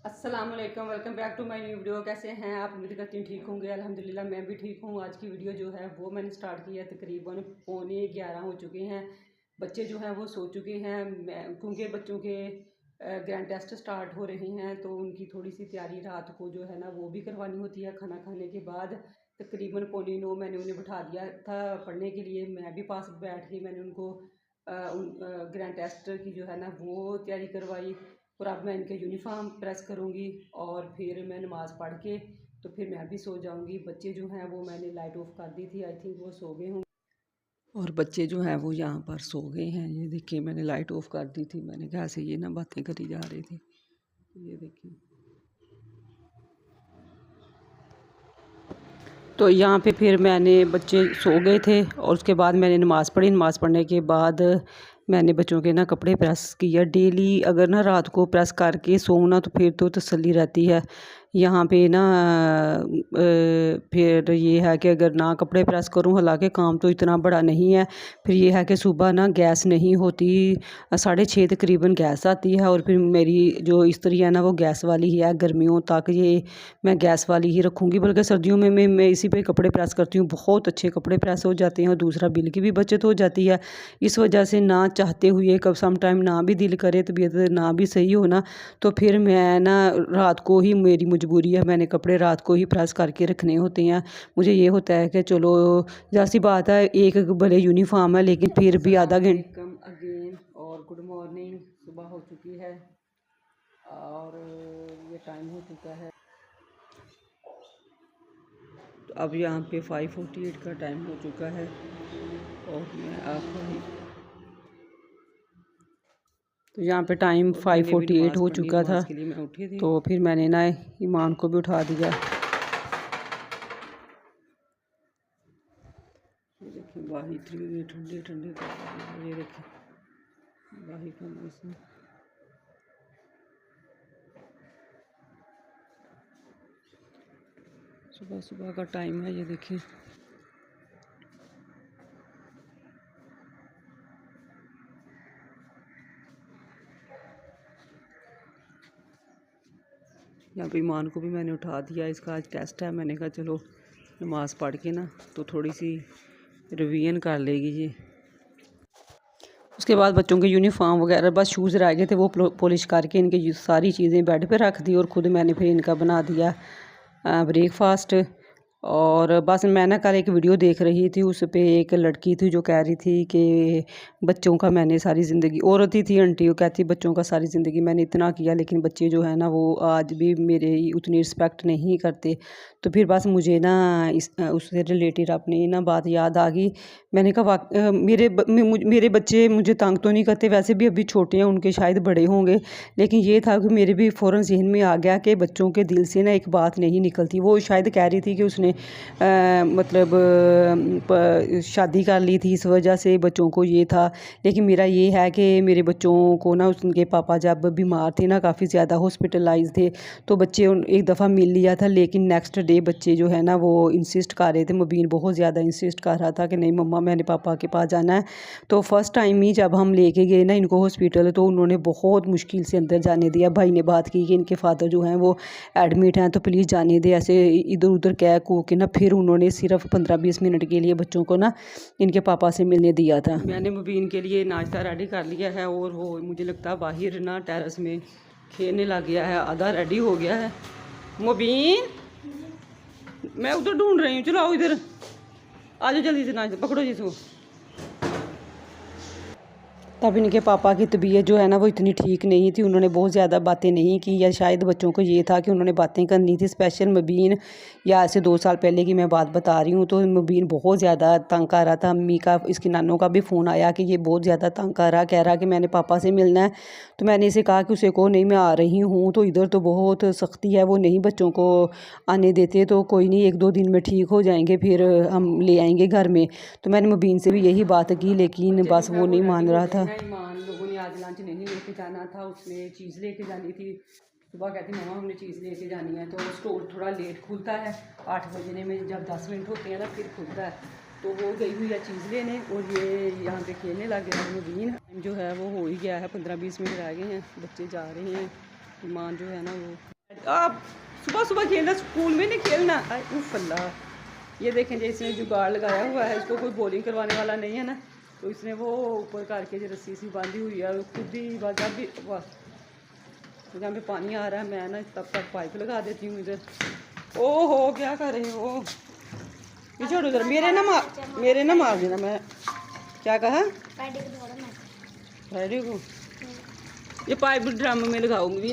अस्सलाम वालेकुम, welcome back to my new video. कैसे हैं आप? उम्मीद करती हूँ ठीक होंगे। अल्हम्दुलिल्लाह मैं भी ठीक हूँ। आज की वीडियो जो है वो मैंने स्टार्ट की है, तकरीबन 11:15 हो चुके हैं। बच्चे जो हैं वो सो चुके हैं क्योंकि बच्चों के ग्रैंड टेस्ट स्टार्ट हो रहे हैं, तो उनकी थोड़ी सी तैयारी रात को जो है ना वो भी करवानी होती है। खाना खाने के बाद तकरीबन 8:45 मैंने उन्हें बिठा दिया था पढ़ने के लिए। मैं भी पास बैठ के मैंने उनको ग्रैंड टेस्ट की जो है ना वो तैयारी करवाई। और अब मैं इनके यूनिफॉर्म प्रेस करूँगी और फिर मैं नमाज़ पढ़ के तो फिर मैं भी सो जाऊँगी। बच्चे जो हैं वो मैंने लाइट ऑफ कर दी थी, आई थिंक वो सो गए होंगे। और बच्चे जो हैं वो यहाँ पर सो गए हैं। ये देखिए मैंने लाइट ऑफ कर दी थी, मैंने कहा ऐसे ये ना बातें करी जा रही थी। ये देखिए तो यहाँ पे फिर मैंने बच्चे सो गए थे और उसके बाद मैंने नमाज़ पढ़ी। नमाज़ पढ़ने के बाद मैंने बच्चों के ना कपड़े प्रेस किया। डेली अगर ना रात को प्रेस करके सोना तो फिर तो तसल्ली रहती है। यहाँ पे ना फिर ये है कि अगर ना कपड़े प्रेस करूँ, हालांकि काम तो इतना बड़ा नहीं है, फिर ये है कि सुबह ना गैस नहीं होती। 6:30 तकरीबन गैस आती है और फिर मेरी जो इस्त्री है ना वो गैस वाली ही है। गर्मियों तक ये मैं गैस वाली ही रखूँगी, बल्कि सर्दियों में मैं इसी पे कपड़े प्रेस करती हूँ। बहुत अच्छे कपड़े प्रेस हो जाते हैं और दूसरा बिल की भी बचत हो जाती है। इस वजह से ना चाहते हुए कब सम टाइम ना भी दिल करे, तबीयत ना भी सही हो ना, तो फिर मैं ना रात को ही, मेरी मजबूरी है, मैंने कपड़े रात को ही प्रेस करके रखने होते हैं। मुझे ये होता है कि चलो जैसी बात है, एक भले यूनिफॉर्म है लेकिन फिर भी आधा घंटा अगेन। और गुड मॉर्निंग, सुबह हो चुकी है और ये टाइम हो चुका है। तो अब यहाँ पे 5:48 का टाइम हो चुका है और मैं आपको तो यहाँ पे टाइम 5:48 हो चुका था। तो फिर मैंने ना ईमान को भी उठा दिया। ये देखिए बाही इतनी ठंडी ठंडी, ये देखिए बाही का मौसम। सुबह सुबह का टाइम है, ये देखिए। यहाँ पे ईमान को भी मैंने उठा दिया। इसका आज टेस्ट है, मैंने कहा चलो नमाज़ पढ़ के ना तो थोड़ी सी रिवीजन कर लेगी ये। उसके बाद बच्चों के यूनिफॉर्म वगैरह बस शूज़ रह गए थे, वो पॉलिश करके इनकी सारी चीज़ें बेड पे रख दी और ख़ुद मैंने फिर इनका बना दिया ब्रेकफास्ट। और बस मैं ना कल एक वीडियो देख रही थी, उस पे एक लड़की थी जो कह रही थी कि बच्चों का मैंने सारी ज़िंदगी, औरत ही थी आंटी, वो कहती बच्चों का सारी ज़िंदगी मैंने इतना किया लेकिन बच्चे जो है ना वो आज भी मेरे उतनी रिस्पेक्ट नहीं करते। तो फिर बस मुझे ना उससे रिलेटेड अपनी ना बात याद आ गई। मैंने कहा मेरे बच्चे मुझे तंग तो नहीं करते, वैसे भी अभी छोटे हैं, उनके शायद बड़े होंगे, लेकिन ये था कि मेरे भी फ़ौरन ज़हन में आ गया कि बच्चों के दिल से ना एक बात नहीं निकलती। वो शायद कह रही थी कि उसने मतलब शादी कर ली थी, इस वजह से बच्चों को ये था। लेकिन मेरा ये है कि मेरे बच्चों को ना उनके पापा जब बीमार थे ना, काफ़ी ज़्यादा हॉस्पिटलाइज थे, तो बच्चे एक दफ़ा मिल लिया था, लेकिन नेक्स्ट डे बच्चे जो है ना वो इंसिस्ट कर रहे थे। मुबीन बहुत ज़्यादा इंसिस्ट कर रहा था कि नहीं मम्मा मैंने पापा के पास जाना है। तो फर्स्ट टाइम ही जब हम लेके गए ना इनको हॉस्पिटल, तो उन्होंने बहुत मुश्किल से अंदर जाने दिया। भाई ने बात की कि इनके फादर जो हैं वो एडमिट हैं तो प्लीज़ जाने दे, ऐसे इधर उधर कह को के ना फिर उन्होंने सिर्फ 15-20 मिनट के लिए बच्चों को ना इनके पापा से मिलने दिया था। मैंने मुबीन के लिए नाश्ता रेडी कर लिया है और वो मुझे लगता है बाहर ना टेरेस में खेलने लग गया है, आधा रेडी हो गया है। मुबीन मैं उधर ढूंढ रही हूँ, चलो आओ इधर, आ जाओ जल्दी से, नाश्ता पकड़ो जिसको। तब इनके पापा की तबीयत जो है ना वो इतनी ठीक नहीं थी, उन्होंने बहुत ज़्यादा बातें नहीं की, या शायद बच्चों को ये था कि उन्होंने बातें करनी थी। स्पेशल मुबीन, या ऐसे 2 साल पहले की मैं बात बता रही हूँ, तो मुबीन बहुत ज़्यादा तंग कर रहा था। अम्मी का, इसकी नानों का भी फ़ोन आया कि ये बहुत ज़्यादा तंग कर रहा, कह रहा कि मैंने पापा से मिलना है। तो मैंने इसे कहा कि उसे को नहीं मैं आ रही हूँ, तो इधर तो बहुत सख्ती है, वो नहीं बच्चों को आने देते। तो कोई नहीं, 1-2 दिन में ठीक हो जाएंगे, फिर हम ले आएंगे घर में। तो मैंने मुबीन से भी यही बात की, लेकिन बस वो नहीं मान रहा था। ईमान लोगों ने आज लंच नहीं लेके जाना था, उसने चीज़ लेके जानी थी। सुबह कहती मम्मा हमने चीज़ लेके जानी है, तो स्टोर थोड़ा लेट खुलता है, 8 बजने में जब 10 मिनट होते हैं ना फिर खुलता है। तो वो गई हुई है चीज़ लेने और ये यहाँ पे खेलने लग गया है। मुबीन जो है वो हो ही गया है, 15-20 मिनट रह गए हैं, बच्चे जा रहे हैं ईमान जो है ना वो आप सुबह सुबह खेलना, स्कूल में नहीं खेलना। उफ अल्लाह। ये देखें जी इसने जुगाड़ लगाया हुआ है, इसको कोई बॉलिंग करवाने वाला नहीं है ना, तो इसने वो ऊपर करके जो रस्सी सी बांधी हुई है खुद ही जब भी जहाँ पे पानी आ रहा है मैं ना तब तक पाइप लगा देती हूँ इधर। ओहो क्या कर रहे हो, ये छोड़ो उधर, मेरे ना मार देना। मैं क्या कहा फ्राइडे को ये पाइप ड्रम में लगाऊंगी।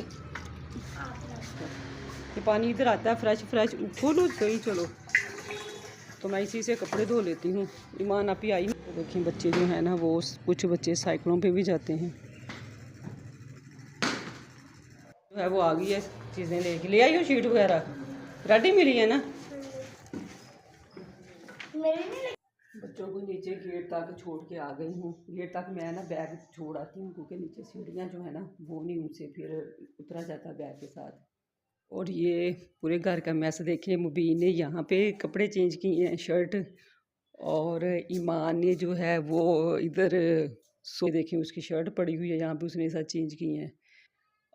ये पानी इधर आता है फ्रेश फ्रेश, खोलो गई चलो, तो मैं इसी से कपड़े धो लेती हूँ। ईमान आप ही आई। तो देखिए बच्चे जो है ना वो कुछ बच्चे साइकिलों पे भी जाते हैं। जो है वो आ गई है चीज़ें लेके, ले आई हो शीट वगैरह रेडी मिली है ना। बच्चों को नीचे गेट तक छोड़ के आ गई हूँ। गेट तक मैं ना बैग छोड़ आती हूँ क्योंकि नीचे सीढ़ियाँ जो है ना वो नहीं उनसे फिर उतरा जाता बैग के साथ। और ये पूरे घर का मैस देखिए, मुबीन ने यहाँ पे कपड़े चेंज किए हैं, शर्ट, और ईमान ने जो है वो इधर सो देखिए उसकी शर्ट पड़ी हुई है यहाँ पे, उसने साथ चेंज किए हैं।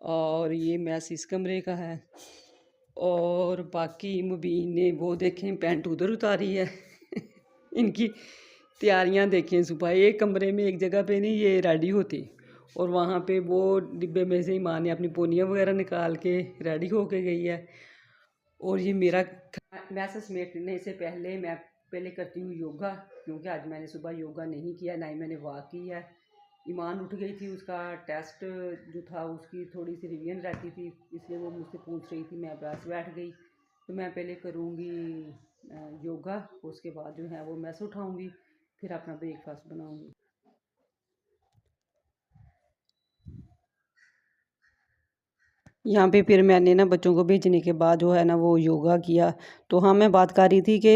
और ये मैस इस कमरे का है, और बाकी मुबीन ने वो देखें पैंट उधर उतारी है इनकी तैयारियां देखें, सुबह एक कमरे में एक जगह पे नहीं ये रेडी होती, और वहाँ पे वो डिब्बे में से माँ ने अपनी पोनियाँ वगैरह निकाल के रेडी होके गई है। और ये मेरा मैसेज समेटने से पहले मैं पहले करती हूँ योगा, क्योंकि आज मैंने सुबह योगा नहीं किया, ना ही मैंने वॉक की है। ईमान उठ गई थी, उसका टेस्ट जो था उसकी थोड़ी सी रिवीजन रहती थी, इसलिए वो मुझसे पूछ रही थी, मैं पास बैठ गई। तो मैं पहले करूँगी योगा, उसके बाद जो है वो मैस उठाऊँगी, फिर अपना ब्रेकफास्ट बनाऊँगी। यहाँ पे फिर मैंने ना बच्चों को भेजने के बाद जो है ना वो योगा किया। तो हाँ मैं बात कर रही थी कि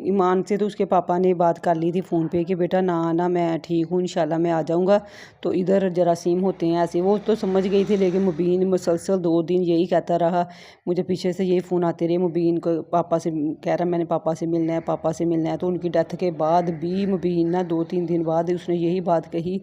ईमान से, तो उसके पापा ने बात कर ली थी फ़ोन पे कि बेटा ना आना, मैं ठीक हूँ इंशाल्लाह मैं आ जाऊँगा। तो इधर जरासीम होते हैं ऐसे, वो तो समझ गई थी, लेकिन मुबीन मुसलसल 2 दिन यही कहता रहा, मुझे पीछे से यही फ़ोन आते रहे मुबीन को, पापा से कह रहा मैंने पापा से मिलना है, पापा से मिलना है। तो उनकी डेथ के बाद भी मुबीन ना 2-3 दिन बाद उसने यही बात कही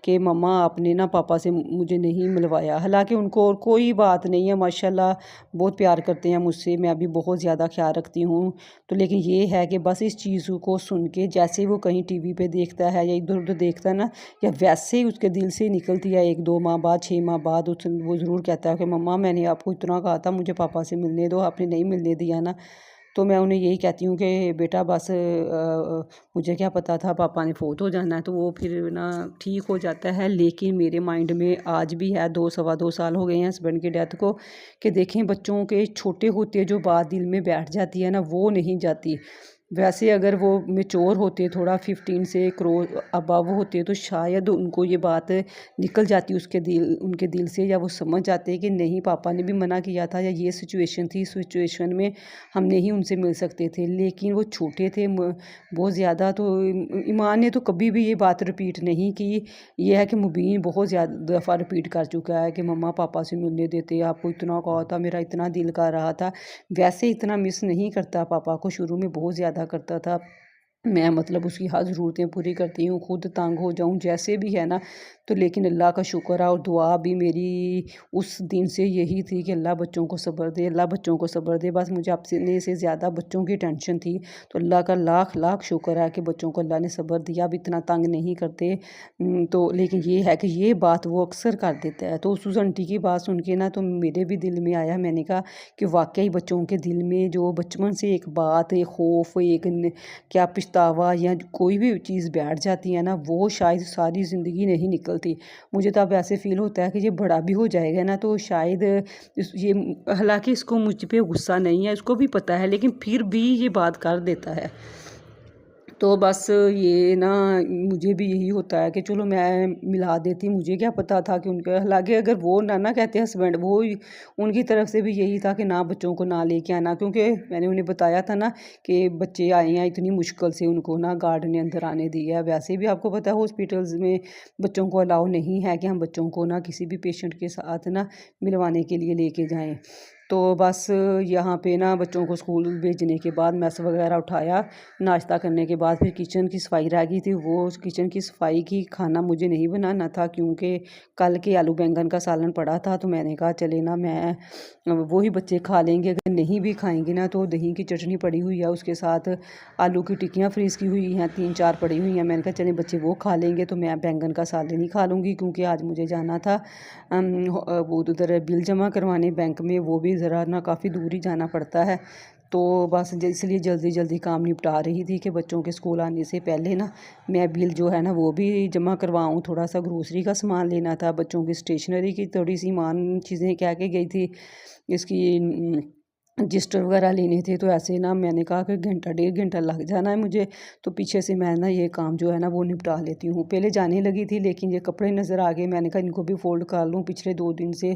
कि मम्मा आपने ना पापा से मुझे नहीं मिलवाया। हालांकि उनको और कोई बात नहीं है, माशाल्लाह बहुत प्यार करते हैं मुझसे, मैं भी बहुत ज़्यादा ख्याल रखती हूँ। तो लेकिन ये है कि बस इस चीज़ को सुन के जैसे वो कहीं टीवी पे देखता है या इधर उधर देखता है ना, या वैसे ही उसके दिल से निकलती है 1-2 माह बाद 6 माह बाद वो ज़रूर कहता है कि मम्मा मैंने आपको इतना कहा था मुझे पापा से मिलने दो, आपने नहीं मिलने दिया ना। तो मैं उन्हें यही कहती हूँ कि बेटा बस मुझे क्या पता था पापा ने फ़ौत हो जाना है, तो वो फिर ना ठीक हो जाता है। लेकिन मेरे माइंड में आज भी है, 2 सवा 2 साल हो गए हैं हस्बैंड की डेथ को, कि देखें बच्चों के छोटे होते जो बात दिल में बैठ जाती है ना वो नहीं जाती। वैसे अगर वो मैच्योर होते, थोड़ा 15 से अबव होते, तो शायद उनको ये बात निकल जाती उनके दिल से, या वो समझ जाते कि नहीं पापा ने भी मना किया था, या ये सिचुएशन थी, इस सिचुएशन में हम नहीं उनसे मिल सकते थे। लेकिन वो छोटे थे बहुत ज़्यादा, तो ईमान ने तो कभी भी ये बात रिपीट नहीं की। ये है कि मुबीन बहुत ज़्यादा दफ़ा रिपीट कर चुका है कि मम्मा पापा से मिलने देते, आपको इतना कहा था, मेरा इतना दिल कर रहा था। वैसे इतना मिस नहीं करता पापा को, शुरू में बहुत ज़्यादा करता था। मैं मतलब उसकी हर ज़रूरतें पूरी करती हूँ, खुद तंग हो जाऊँ जैसे भी है ना। तो लेकिन अल्लाह का शुक्र है, और दुआ भी मेरी उस दिन से यही थी कि अल्लाह बच्चों को सब्र दे, अल्लाह बच्चों को सब्र दे। बस मुझे अपने से ज़्यादा बच्चों की टेंशन थी, तो अल्लाह का लाख लाख शुक्र है कि बच्चों को अल्लाह ने सब्र दिया, अब इतना तंग नहीं करते। तो लेकिन ये है कि ये बात वो अक्सर कर देता है। तो उस आंटी की बात सुन के ना तो मेरे भी दिल में आया, मैंने कहा कि वाकई बच्चों के दिल में जो बचपन से एक बात, एक खौफ, क्या पछतावा या कोई भी चीज़ बैठ जाती है ना, वो शायद सारी ज़िंदगी नहीं निकलती। मुझे तो अब ऐसे फ़ील होता है कि ये बड़ा भी हो जाएगा ना तो शायद ये, हालांकि इसको मुझ पे गुस्सा नहीं है, इसको भी पता है, लेकिन फिर भी ये बात कर देता है। तो बस ये ना मुझे भी यही होता है कि चलो मैं मिला देती, मुझे क्या पता था कि उनके, हालांकि अगर वो ना कहते हस्बैंड, वो उनकी तरफ से भी यही था कि ना बच्चों को ना लेके आना, क्योंकि मैंने उन्हें बताया था ना कि बच्चे आए हैं इतनी मुश्किल से, उनको ना गार्ड ने अंदर आने दिया है। वैसे भी आपको पता है हॉस्पिटल्स में बच्चों को अलाउ नहीं है कि हम बच्चों को ना किसी भी पेशेंट के साथ ना मिलवाने के लिए लेके जाएँ। तो बस यहाँ पे ना बच्चों को स्कूल भेजने के बाद मैस वगैरह उठाया, नाश्ता करने के बाद फिर किचन की सफाई रह गई थी। वो किचन की सफाई की खाना मुझे नहीं बनाना था क्योंकि कल के आलू बैंगन का सालन पड़ा था। तो मैंने कहा चले ना मैं वो ही बच्चे खा लेंगे, अगर नहीं भी खाएंगे ना तो दही की चटनी पड़ी हुई है, उसके साथ आलू की टिक्कियाँ फ्रीज़ की हुई हैं 3-4 पड़ी हुई हैं। मैंने कहा चले बच्चे वो खा लेंगे तो मैं बैंगन का सालन ही खा लूँगी क्योंकि आज मुझे जाना था वो उधर बिल जमा करवाने बैंक में, वो भी ज़रा ना काफ़ी दूर ही जाना पड़ता है। तो बस इसलिए जल्दी जल्दी काम निपटा रही थी कि बच्चों के स्कूल आने से पहले ना मैं बिल जो है ना वो भी जमा करवाऊँ। थोड़ा सा ग्रोसरी का सामान लेना था, बच्चों की स्टेशनरी की थोड़ी सी मान चीज़ें कह के गई थी, इसकी रजिस्टर वगैरह लेने थे। तो ऐसे ना मैंने कहा कि घंटा 1.5 घंटा लग जाना है मुझे, तो पीछे से मैं ना ये काम जो है ना वो निपटा लेती हूँ। पहले जाने लगी थी लेकिन ये कपड़े नज़र आ गए, मैंने कहा इनको भी फ़ोल्ड कर लूँ, पिछले 2 दिन से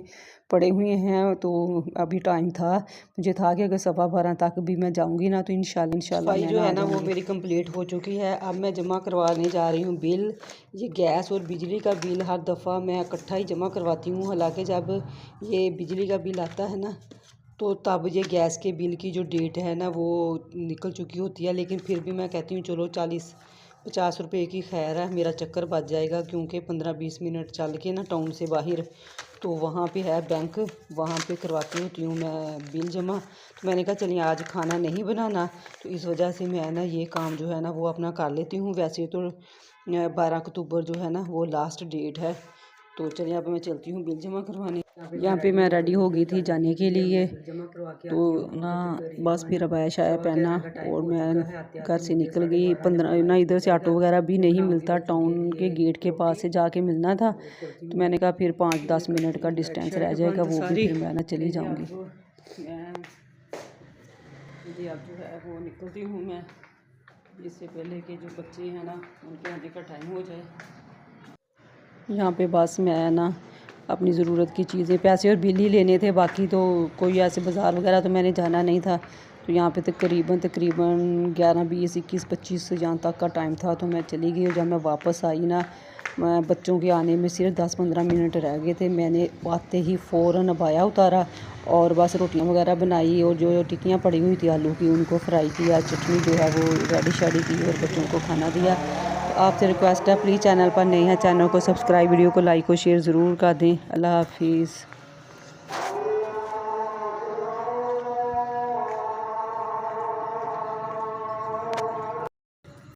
पड़े हुए हैं। तो अभी टाइम था, मुझे था कि अगर 12:15 तक भी मैं जाऊँगी ना तो इंशाल्लाह सफाई जो है ना वो मेरी कंप्लीट हो चुकी है। अब मैं जमा करवाने जा रही हूँ बिल। ये गैस और बिजली का बिल हर दफ़ा मैं इकट्ठा ही जमा करवाती हूँ, हालांकि जब ये बिजली का बिल आता है ना तो तब ये गैस के बिल की जो डेट है ना वो निकल चुकी होती है, लेकिन फिर भी मैं कहती हूँ चलो 40-50 रुपए की खैर है, मेरा चक्कर बच जाएगा क्योंकि 15-20 मिनट चल के ना टाउन से बाहर तो वहाँ पे है बैंक, वहाँ पे करवाती होती हूँ मैं बिल जमा। तो मैंने कहा चलिए आज खाना नहीं बनाना, तो इस वजह से मैं ना ये काम जो है ना वो अपना कर लेती हूँ। वैसे तो 12 अक्टूबर जो है ना वो लास्ट डेट है। तो चलिए अब मैं चलती हूँ बिल जमा करवाने। यहाँ पे मैं रेडी हो गई थी जाने के लिए, तो ना बस फिर अबाया शाया पहना और मैं घर से निकल गई। 15 ना इधर से ऑटो वगैरह भी नहीं मिलता, टाउन के गेट के पास से जाके मिलना था। तो मैंने कहा फिर 5-10 मिनट का डिस्टेंस रह जाएगा, वो भी फिर मैं ना चली जाऊँगी। अब जो है वो निकलती हूँ मैं, इससे पहले कि जो बच्चे हैं ना उनके आने का टाइम हो जाए। यहाँ पे बस मैं ना अपनी ज़रूरत की चीज़ें, पैसे और बिल ही लेने थे, बाकी तो कोई ऐसे बाज़ार वगैरह तो मैंने जाना नहीं था। तो यहाँ पे तकरीबन 11, 20, 21, 25 जहाँ तक का टाइम था तो मैं चली गई। और जब मैं वापस आई ना बच्चों के आने में सिर्फ 10-15 मिनट रह गए थे, मैंने आते ही फ़ौरन अबाया उतारा और बस रोटियाँ वगैरह बनाई और जो टिक्कियाँ पड़ी हुई थी आलू की उनको फ्राई किया, चटनी जो है वो रेडी शेडी की और बच्चों को खाना दिया। आपसे रिक्वेस्ट है प्लीज़ चैनल पर नए हैं चैनल को सब्सक्राइब, वीडियो को लाइक और शेयर ज़रूर कर दें। अल्लाह हाफिज़।